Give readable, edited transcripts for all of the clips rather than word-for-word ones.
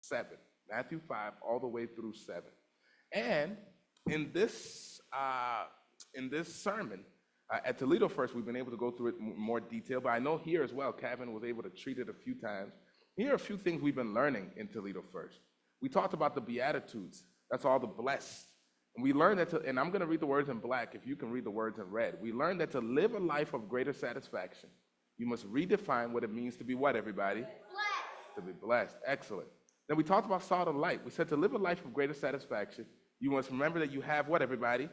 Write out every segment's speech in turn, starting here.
7. Matthew 5 all the way through 7. And in this sermon, at Toledo First, we've been able to go through it in more detail, but I know here as well, Kevin was able to treat it a few times. Here are a few things we've been learning in Toledo First. We talked about the Beatitudes. That's all the blessed. And we learned that, and I'm going to read the words in black if you can read the words in red. We learned that to live a life of greater satisfaction, you must redefine what it means to be what, everybody? Blessed. To be blessed. Excellent. Then we talked about salt and light. We said to live a life of greater satisfaction, you must remember that you have what, everybody?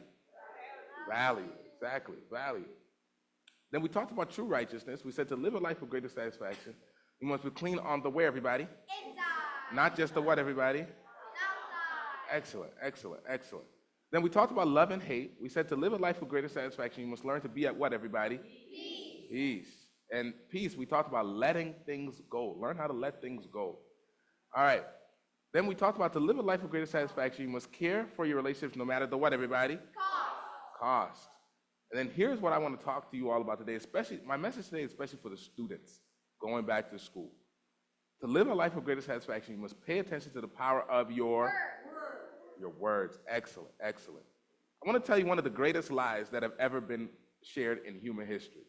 Value. Exactly. Value. Then we talked about true righteousness. We said to live a life of greater satisfaction, you must be clean on the where, everybody? Inside. Not just the what, everybody? Outside. Excellent. Excellent. Excellent. Then we talked about love and hate. We said to live a life of greater satisfaction, you must learn to be at what, everybody? Peace. Peace. And peace, we talked about letting things go. Learn how to let things go. All right. Then we talked about to live a life of greater satisfaction, you must care for your relationships no matter the what, everybody? Cost. Cost. And then here's what I want to talk to you all about today, especially, my message today is especially for the students going back to school. To live a life of greater satisfaction, you must pay attention to the power of your words. Excellent, excellent. I want to tell you one of the greatest lies that have ever been shared in human history.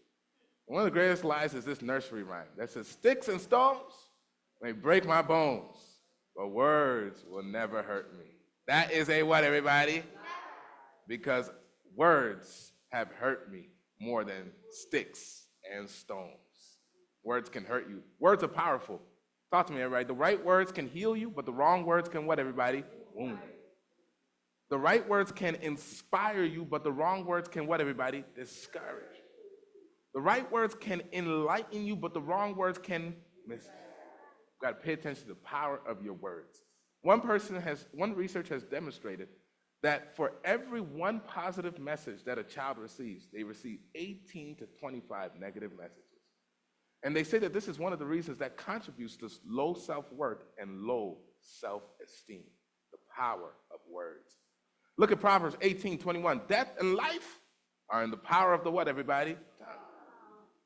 One of the greatest lies is this nursery rhyme that says, sticks and stones may break my bones, but words will never hurt me. That is a what, everybody? Because words have hurt me more than sticks and stones. Words can hurt you. Words are powerful. Talk to me, everybody. The right words can heal you, but the wrong words can what, everybody? Wound. The right words can inspire you, but the wrong words can what, everybody? Discourage. The right words can enlighten you, but the wrong words can miss you. You've got to pay attention to the power of your words. One research has demonstrated that for every one positive message that a child receives, they receive 18 to 25 negative messages. And they say that this is one of the reasons that contributes to low self-worth and low self-esteem, the power of words. Look at Proverbs 18:21. Death and life are in the power of the what, everybody? Tongue.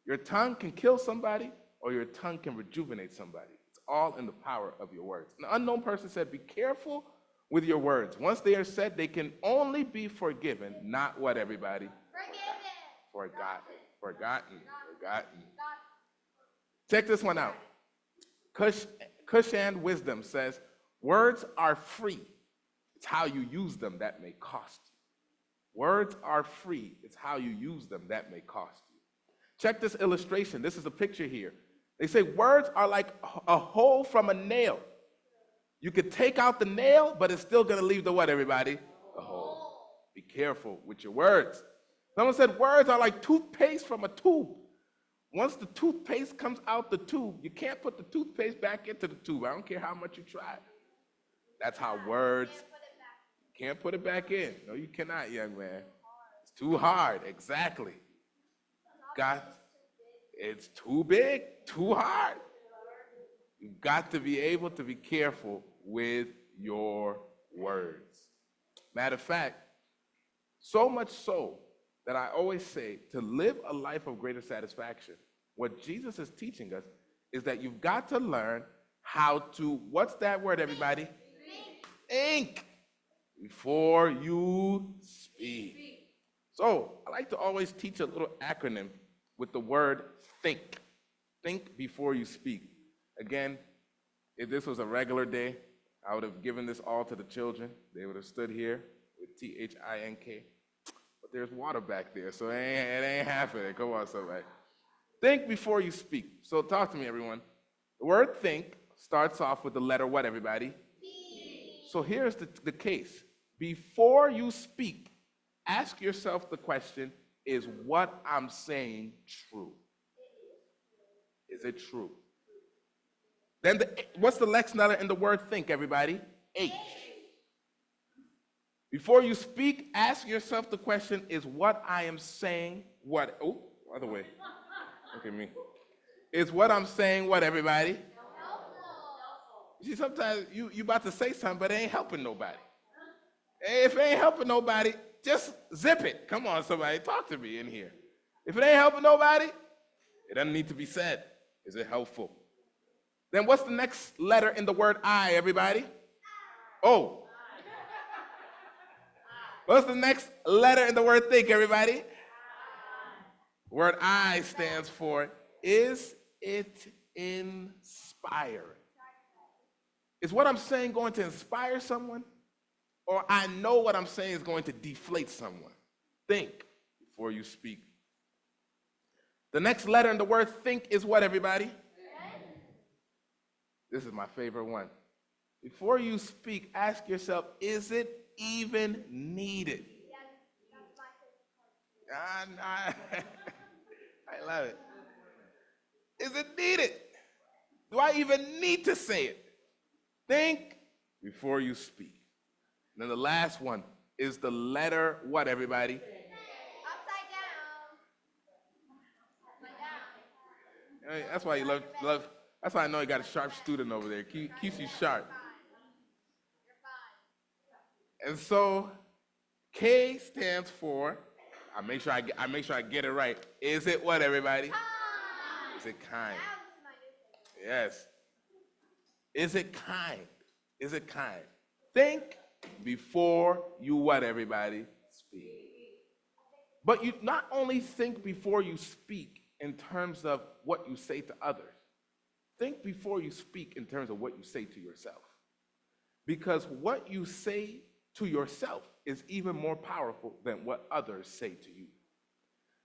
Your tongue can kill somebody, or your tongue can rejuvenate somebody. It's all in the power of your words. An unknown person said, be careful with your words. Once they are said, they can only be forgiven, not what, everybody? Forgotten. Forgotten. Forgotten. Check this one out. Kushan Wisdom says, words are free. It's how you use them that may cost you. Words are free. It's how you use them that may cost you. Check this illustration. This is a picture here. They say words are like a hole from a nail. You could take out the nail, but it's still going to leave the what, everybody? The hole. Be careful with your words. Someone said words are like toothpaste from a tube. Once the toothpaste comes out the tube, you can't put the toothpaste back into the tube. I don't care how much you try. That's how words, you can't put it back in. No, you cannot, young man. It's too hard, exactly. God, it's too big, too hard. You've got to be able to be careful with your words. Matter of fact, so much so that I always say to live a life of greater satisfaction, what Jesus is teaching us is that you've got to learn how to, what's that word, everybody? Think before you speak. So I like to always teach a little acronym with the word think. Think before you speak. Again, if this was a regular day, I would have given this all to the children. They would have stood here with T-H-I-N-K. But there's water back there, so it ain't happening. Come on, somebody. Think before you speak. So talk to me, everyone. The word think starts off with the letter what, everybody? P. So here's the case. Before you speak, ask yourself the question, is what I'm saying true? Is it true? Then what's the next letter in the word think, everybody? H. Before you speak, ask yourself the question, is what I am saying what? Oh, other way. Look at me. Is what I'm saying what, everybody? You see, sometimes you about to say something, but it ain't helping nobody. If it ain't helping nobody, just zip it. Come on, somebody, talk to me in here. If it ain't helping nobody, it doesn't need to be said. Is it helpful? Then what's the next letter in the word I, everybody? Oh. What's the next letter in the word think, everybody? Word I stands for, is it inspiring? Is what I'm saying going to inspire someone? Or I know what I'm saying is going to deflate someone? Think before you speak. The next letter in the word think is what, everybody? This is my favorite one. Before you speak, ask yourself, is it even needed? I love it. Is it needed? Do I even need to say it? Think before you speak. And then the last one is the letter what, everybody? Upside down. That's why you love. That's why I know you got a sharp student over there. Keeps you sharp. And so K stands for, I make sure I get it right. Is it what, everybody? Is it kind? Yes. Is it kind? Is it kind? Think before you what, everybody? Speak. But you not only think before you speak in terms of what you say to others. Think before you speak in terms of what you say to yourself. Because what you say to yourself is even more powerful than what others say to you.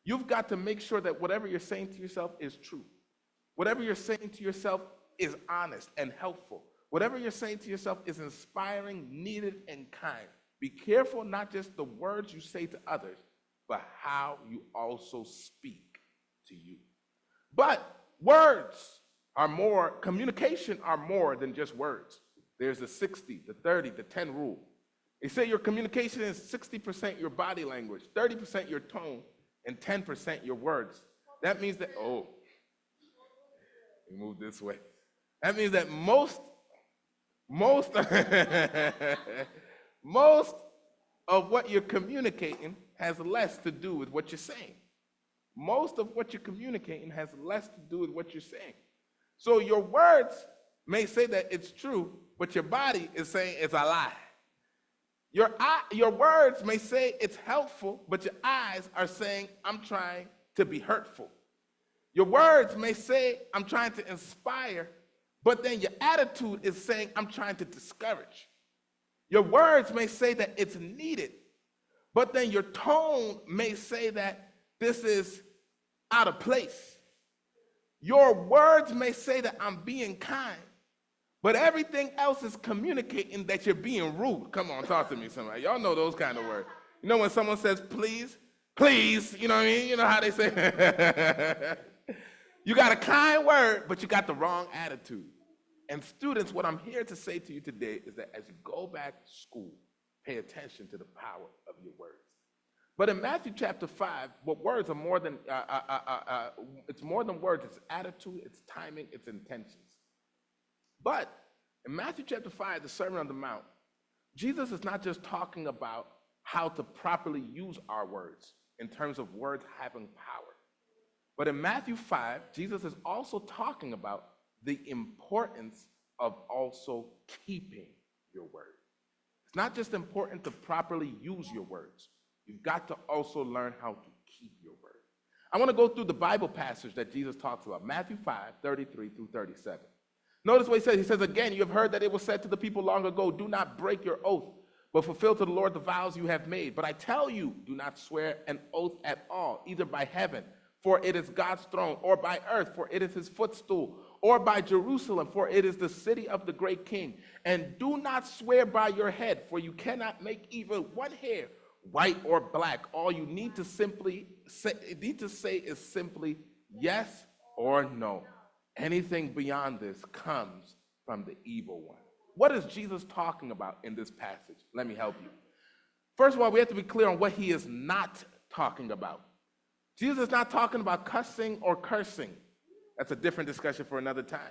You've got to make sure that whatever you're saying to yourself is true. Whatever you're saying to yourself is honest and helpful. Whatever you're saying to yourself is inspiring, needed, and kind. Be careful not just the words you say to others, but how you also speak to you. But words are more, communication are more than just words. There's the 60, the 30, the 10 rule. They say your communication is 60% your body language, 30% your tone, and 10% your words. That means that, oh, we move this way. That means that most of what you're communicating has less to do with what you're saying. Most of what you're communicating has less to do with what you're saying. So your words may say that it's true, but your body is saying it's a lie. Your words may say it's helpful, but your eyes are saying, I'm trying to be hurtful. Your words may say, I'm trying to inspire, but then your attitude is saying, I'm trying to discourage. Your words may say that it's needed, but then your tone may say that this is out of place. Your words may say that I'm being kind, but everything else is communicating that you're being rude. Come on, talk to me, somebody. Y'all know those kind of words. You know when someone says, please, you know what I mean? You know how they say, you got a kind word, but you got the wrong attitude. And students, what I'm here to say to you today is that as you go back to school, pay attention to the power of your words. But in Matthew chapter 5, what words are more than, it's more than words, it's attitude, it's timing, it's intentions. But in Matthew chapter 5, the Sermon on the Mount, Jesus is not just talking about how to properly use our words in terms of words having power. But in Matthew 5, Jesus is also talking about the importance of also keeping your word. It's not just important to properly use your words. You've got to also learn how to keep your word. I want to go through the Bible passage that Jesus talks about, Matthew 5, 33 through 37. Notice what he says. He says, again, you have heard that it was said to the people long ago, do not break your oath, but fulfill to the Lord the vows you have made. But I tell you, do not swear an oath at all, either by heaven, for it is God's throne, or by earth, for it is his footstool, or by Jerusalem, for it is the city of the great king. And do not swear by your head, for you cannot make even one hair white or black. All you need to say is simply yes or no. Anything beyond this comes from the evil one. What is Jesus talking about in this passage? Let me help you. First of all, we have to be clear on what he is not talking about. Jesus is not talking about cussing or cursing. That's a different discussion for another time.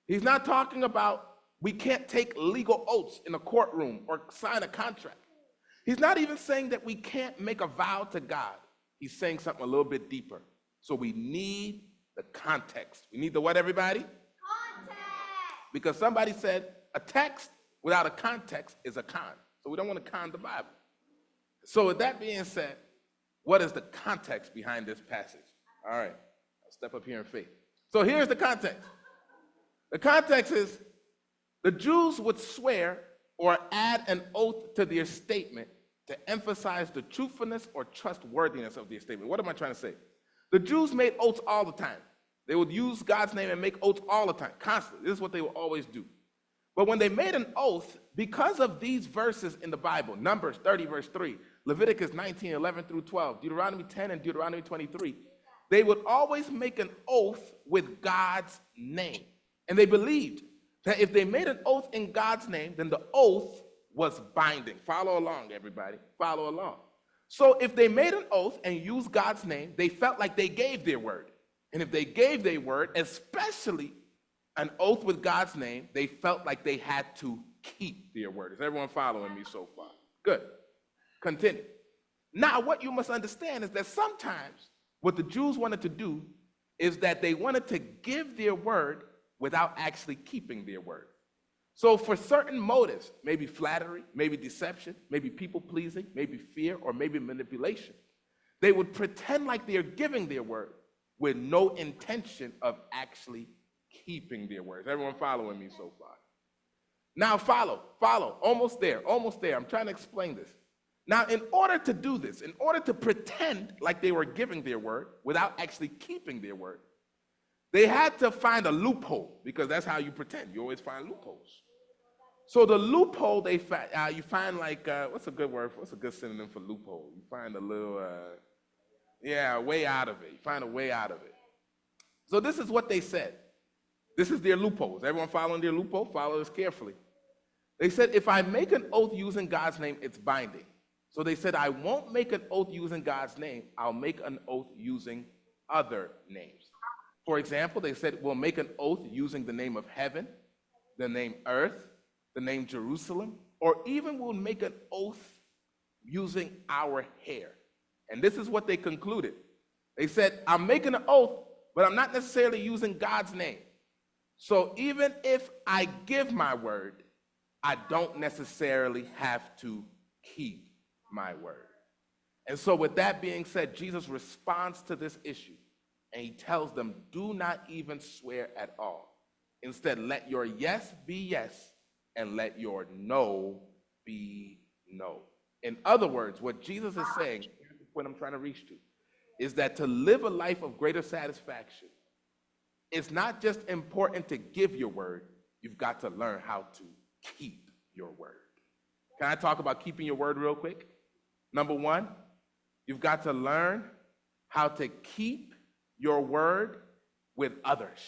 He's not talking about we can't take legal oaths in a courtroom or sign a contract. He's not even saying that we can't make a vow to God. He's saying something a little bit deeper. So we need the context. We need the what, everybody? Context. because somebody said a text without a context is a con. So we don't want to con the Bible. So with that being said, what is the context behind this passage? All right, I'll step up here in faith. So here's the context. The context is the Jews would swear or add an oath to their statement to emphasize the truthfulness or trustworthiness of their statement. What am I trying to say? The Jews made oaths all the time. They would use God's name and make oaths all the time, constantly. This is what they would always do. But when they made an oath, because of these verses in the Bible, Numbers 30, verse 3, Leviticus 19, 11 through 12, Deuteronomy 10 and Deuteronomy 23, they would always make an oath with God's name. And they believed that if they made an oath in God's name, then the oath was binding. Follow along, everybody. Follow along. So if they made an oath and used God's name, they felt like they gave their word. And if they gave their word, especially an oath with God's name, they felt like they had to keep their word. Is everyone following me so far? Good. Continue. Now, what you must understand is that sometimes what the Jews wanted to do is that they wanted to give their word without actually keeping their word. So for certain motives, maybe flattery, maybe deception, maybe people-pleasing, maybe fear, or maybe manipulation, they would pretend like they're giving their word with no intention of actually keeping their words. Everyone following me so far? Now follow, almost there. I'm trying to explain this. Now, in order to do this, in order to pretend like they were giving their word without actually keeping their word, they had to find a loophole, because that's how you pretend. You always find loopholes. So the loophole you find like, what's a good word? What's a good synonym for loophole? You find a little, way out of it. You find a way out of it. So this is what they said. This is their loopholes. Everyone following their loophole? Follow this carefully. They said, if I make an oath using God's name, it's binding. So they said, I won't make an oath using God's name. I'll make an oath using other names. For example, they said, we'll make an oath using the name of heaven, the name earth, the name Jerusalem, or even we'll make an oath using our hair. And this is what they concluded. They said, I'm making an oath, but I'm not necessarily using God's name. So even if I give my word, I don't necessarily have to keep my word. And so with that being said, Jesus responds to this issue, and he tells them, do not even swear at all. Instead, let your yes be yes, and let your no be no. In other words, what Jesus is saying, what I'm trying to reach to, is that to live a life of greater satisfaction, it's not just important to give your word, you've got to learn how to keep your word. Can I talk about keeping your word real quick? Number one, you've got to learn how to keep your word with others.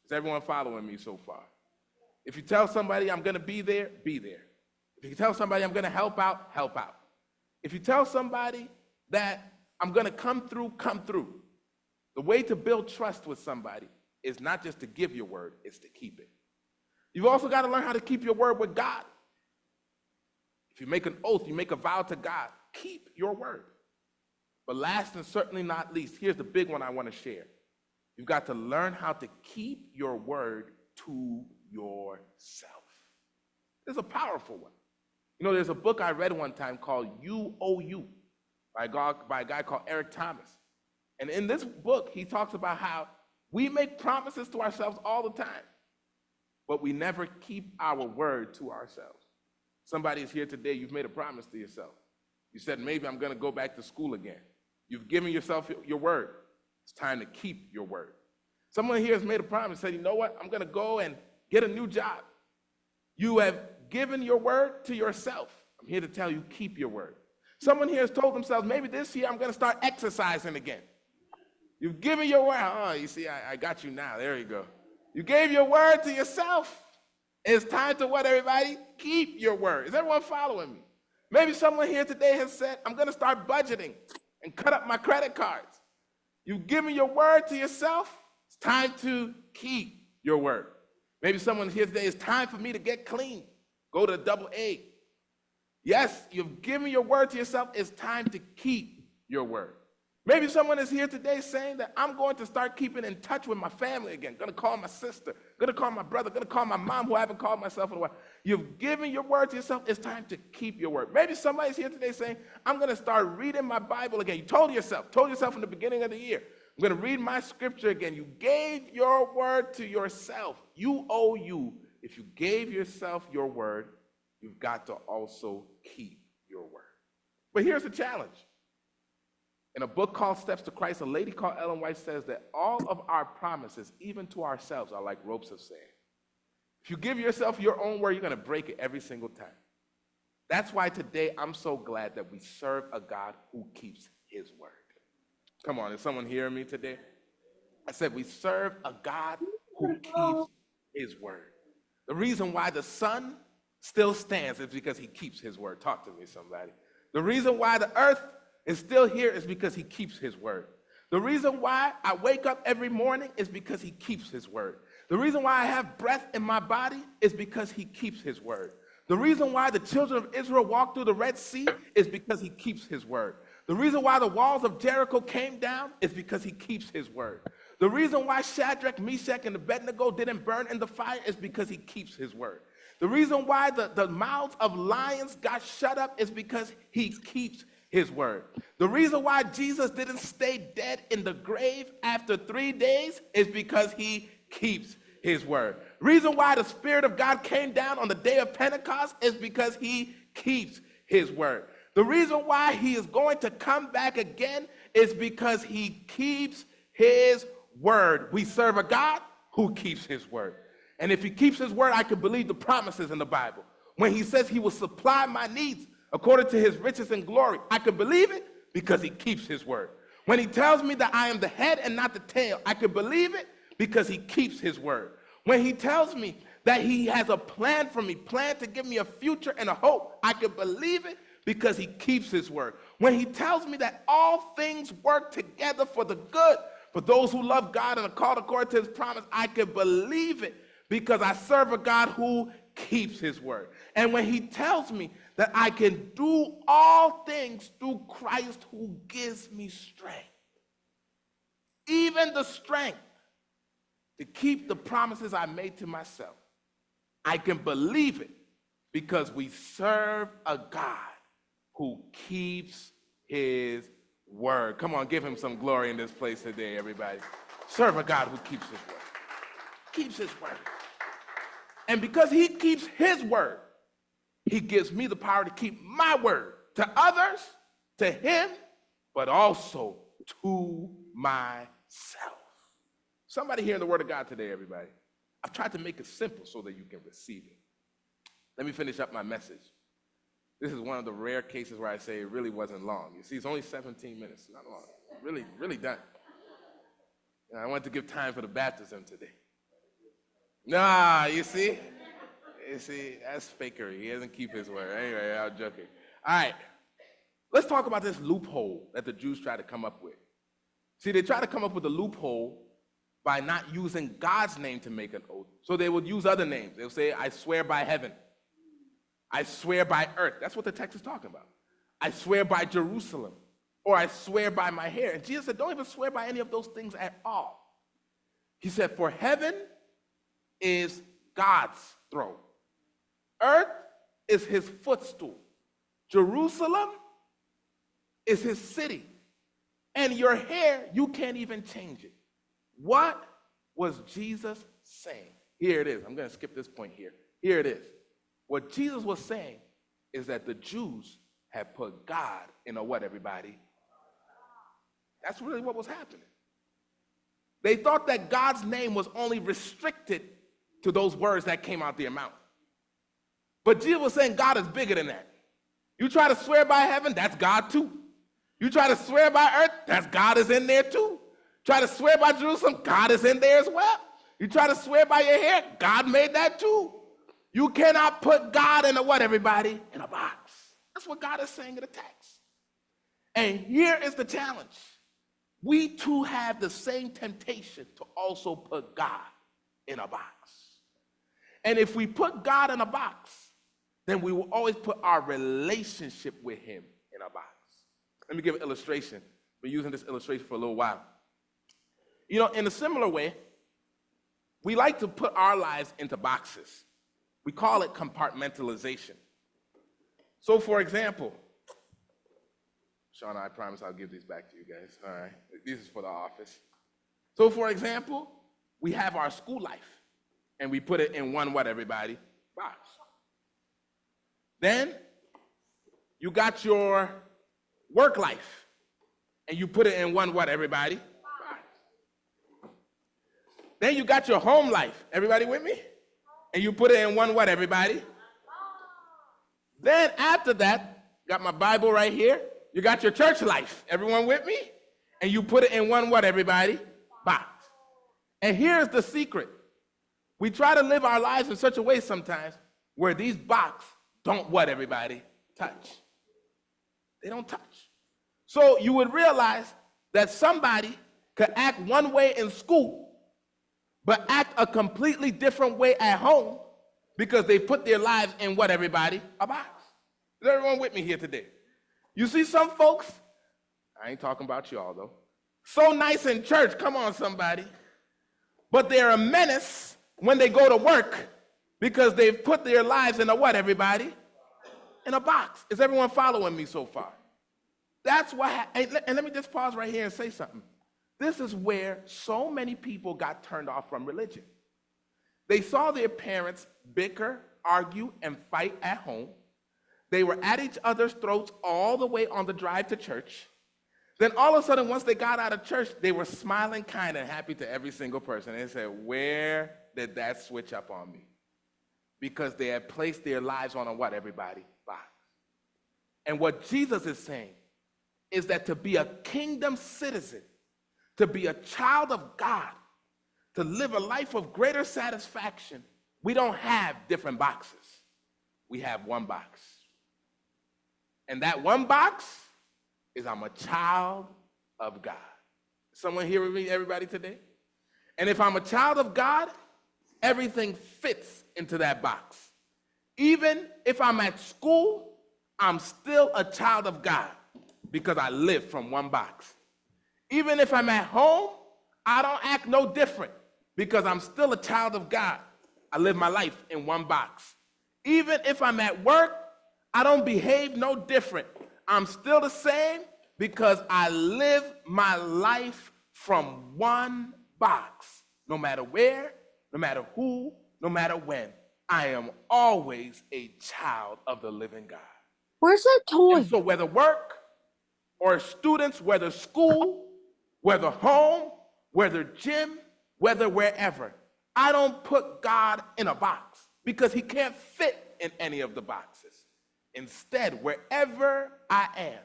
Is everyone following me so far? If you tell somebody I'm going to be there, be there. If you tell somebody I'm going to help out, help out. If you tell somebody that I'm going to come through, come through. The way to build trust with somebody is not just to give your word, it's to keep it. You've also got to learn how to keep your word with God. If you make an oath, you make a vow to God, keep your word. But last and certainly not least, here's the big one I want to share. You've got to learn how to keep your word to yourself. It's a powerful one. You know, there's a book I read one time called You Owe You by a guy called Eric Thomas. And in this book, he talks about how we make promises to ourselves all the time, but we never keep our word to ourselves. Somebody is here today, you've made a promise to yourself. You said, maybe I'm going to go back to school again. You've given yourself your word. It's time to keep your word. Someone here has made a promise, said, you know what, I'm going to go and get a new job. You have given your word to yourself. I'm here to tell you, keep your word. Someone here has told themselves, maybe this year I'm going to start exercising again. You've given your word. Oh, you see, I got you now. There you go. You gave your word to yourself. It's time to what, everybody? Keep your word. Is everyone following me? Maybe someone here today has said, I'm going to start budgeting and cut up my credit cards. You've given your word to yourself. It's time to keep your word. Maybe someone here today, it's time for me to get clean. Go to double A. Yes, you've given your word to yourself. It's time to keep your word. Maybe someone is here today saying that I'm going to start keeping in touch with my family again. Going to call my sister, going to call my brother, going to call my mom, who I haven't called myself in a while. You've given your word to yourself. It's time to keep your word. Maybe somebody's here today saying, I'm going to start reading my Bible again. You told yourself in the beginning of the year, I'm going to read my scripture again. You gave your word to yourself. If you gave yourself your word, you've got to also keep your word. But here's the challenge. In a book called Steps to Christ, a lady called Ellen White says that all of our promises, even to ourselves, are like ropes of sand. If you give yourself your own word, you're going to break it every single time. That's why today I'm so glad that we serve a God who keeps his word. Come on, is someone hearing me today? I said we serve a God who keeps his word. The reason why the sun still stands is because he keeps his word. Talk to me, somebody. The reason why the earth is still here is because he keeps his word. The reason why I wake up every morning is because he keeps his word. The reason why I have breath in my body is because he keeps his word. The reason why the children of Israel walked through the Red Sea is because he keeps his word. The reason why the walls of Jericho came down is because he keeps his word. The reason why Shadrach, Meshach, and Abednego didn't burn in the fire is because he keeps his word. The reason why the mouths of lions got shut up is because he keeps his word. The reason why Jesus didn't stay dead in the grave after 3 days is because he keeps his word. The reason why the Spirit of God came down on the day of Pentecost is because he keeps his word. The reason why he is going to come back again is because he keeps his word. We serve a God who keeps his word. And if he keeps his word, I can believe the promises in the Bible. When he says he will supply my needs according to his riches and glory, I can believe it because he keeps his word. When he tells me that I am the head and not the tail, I can believe it because he keeps his word. When he tells me that he has a plan for me, plan to give me a future and a hope, I can believe it because he keeps his word. When he tells me that all things work together for the good, for those who love God and are called according to his promise, I can believe it because I serve a God who keeps his word. And when he tells me that I can do all things through Christ who gives me strength, even the strength to keep the promises I made to myself, I can believe it because we serve a God who keeps his word. Come on, give him some glory in this place today, everybody. Serve a God who keeps his word. Keeps his word. And because he keeps his word, he gives me the power to keep my word to others, to him, but also to myself. Somebody hearing the word of God today, everybody. I've tried to make it simple so that you can receive it. Let me finish up my message. This is one of the rare cases where I say it really wasn't long. You see, it's only 17 minutes, not long. Really, really done. And I wanted to give time for the baptism today. Nah, you see, that's fakery. He doesn't keep his word. Anyway, I'm joking. All right, let's talk about this loophole that the Jews try to come up with. See, they try to come up with a loophole by not using God's name to make an oath. So they would use other names. They'll say, I swear by heaven. I swear by earth. That's what the text is talking about. I swear by Jerusalem. Or I swear by my hair. And Jesus said, don't even swear by any of those things at all. He said, for heaven is God's throne. Earth is his footstool. Jerusalem is his city. And your hair, you can't even change it. What was Jesus saying? Here it is. I'm going to skip this point here. Here it is. What Jesus was saying is that the Jews had put God in a what, everybody? That's really what was happening. They thought that God's name was only restricted to those words that came out their mouth. But Jesus was saying God is bigger than that. You try to swear by heaven, that's God too. You try to swear by earth, that's God is in there too. Try to swear by Jerusalem, God is in there as well. You try to swear by your hair, God made that too. You cannot put God in a what, everybody? In a box. That's what God is saying in the text. And here is the challenge. We too have the same temptation to also put God in a box. And if we put God in a box, then we will always put our relationship with him in a box. Let me give an illustration Been using this illustration for a little while. You know, in a similar way, we like to put our lives into boxes. We call it compartmentalization. So, for example, Sean, I promise I'll give these back to you guys. All right. This is for the office. So, for example, we have our school life, and we put it in one what, everybody? Box. Then, you got your work life, and you put it in one what, everybody? Box. Then you got your home life. Everybody with me? And you put it in one what, everybody? Then after that, got my Bible right here. You got your church life. Everyone with me? And you put it in one what, everybody? Box. And here's the secret. We try to live our lives in such a way sometimes where these boxes don't what, everybody? Touch. They don't touch. So you would realize that somebody could act one way in school but act a completely different way at home because they put their lives in what, everybody? A box. Is everyone with me here today? You see some folks, I ain't talking about y'all though, so nice in church, come on somebody, but they're a menace when they go to work because they've put their lives in a what, everybody? In a box. Is everyone following me so far? That's why, and let me just pause right here and say something. This is where so many people got turned off from religion. They saw their parents bicker, argue, and fight at home. They were at each other's throats all the way on the drive to church. Then all of a sudden, once they got out of church, they were smiling kind and happy to every single person. And they said, where did that switch up on me? Because they had placed their lives on a what, everybody? Box. And what Jesus is saying is that to be a kingdom citizen, to be a child of God, to live a life of greater satisfaction, we don't have different boxes. We have one box. And that one box is I'm a child of God. Someone here with me, everybody today? And if I'm a child of God, everything fits into that box. Even if I'm at school, I'm still a child of God because I live from one box. Even if I'm at home, I don't act no different because I'm still a child of God. I live my life in one box. Even if I'm at work, I don't behave no different. I'm still the same because I live my life from one box. No matter where, no matter who, no matter when, I am always a child of the living God. Where's that toy? And so whether work or students, whether school, whether home, whether gym, whether wherever, I don't put God in a box because he can't fit in any of the boxes. Instead, wherever I am,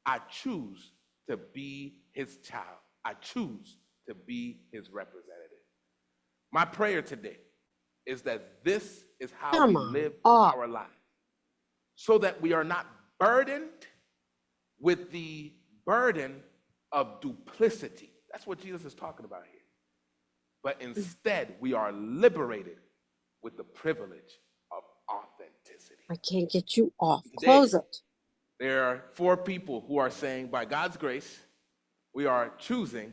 I choose to be his child. I choose to be his representative. My prayer today is that this is how we live our lives, so that we are not burdened with the burden of duplicity. That's what Jesus is talking about here. But instead, we are liberated with the privilege of authenticity. I can't get you off. Close it. There are 4 people who are saying, by God's grace, we are choosing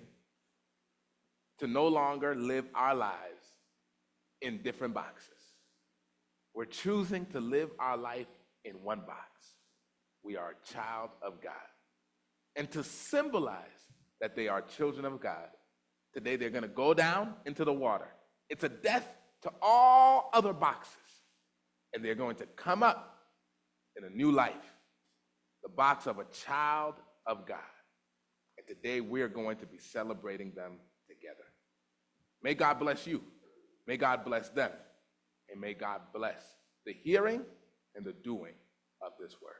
to no longer live our lives in different boxes. We're choosing to live our life in one box. We are a child of God. And to symbolize that they are children of God, today they're going to go down into the water. It's a death to all other boxes. And they're going to come up in a new life, the box of a child of God. And today we're going to be celebrating them together. May God bless you. May God bless them. And may God bless the hearing and the doing of this word.